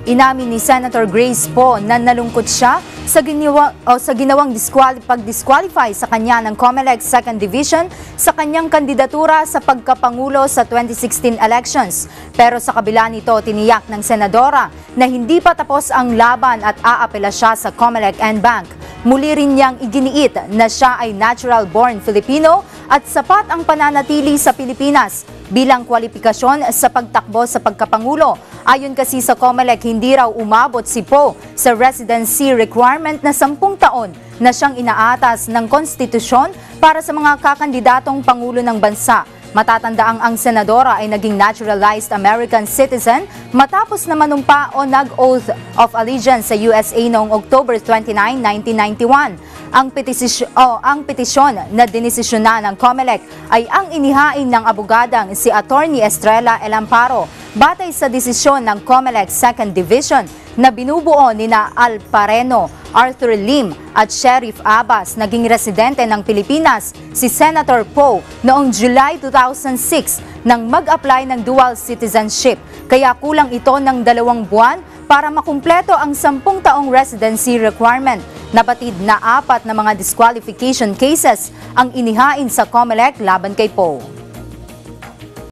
Inamin ni Senator Grace Poe na nalungkot siya sa ginawang pag-disqualify sa kanya ng COMELEC 2nd Division sa kanyang kandidatura sa pagkapangulo sa 2016 elections. Pero sa kabila nito, tiniyak ng senadora na hindi pa tapos ang laban at aapela siya sa COMELEC NBank. Muli rin niyang iginiit na siya ay natural-born Filipino at sapat ang pananatili sa Pilipinas bilang kwalifikasyon sa pagtakbo sa pagkapangulo. Ayon kasi sa COMELEC, hindi raw umabot si Poe sa residency requirement na 10 taon na siyang inaatas ng konstitusyon para sa mga kakandidatong pangulo ng bansa. Matatandaang ang senadora ay naging naturalized American citizen matapos na manumpa o nag-oath of allegiance sa USA noong October 29, 1991. Ang petisyon na dinesisyonan ng COMELEC ay ang inihain ng abogadang si Attorney Estrella El Amparo. Batay sa desisyon ng COMELEC 2nd Division na binubuo nina Alpareno, Arthur Lim at Sheriff Abbas, naging residente ng Pilipinas si Senator Poe noong July 2006 nang mag-apply ng dual citizenship. Kaya kulang ito ng 2 buwan para makumpleto ang 10 taong residency requirement. Nabatid na 4 na mga disqualification cases ang inihain sa COMELEC laban kay Poe.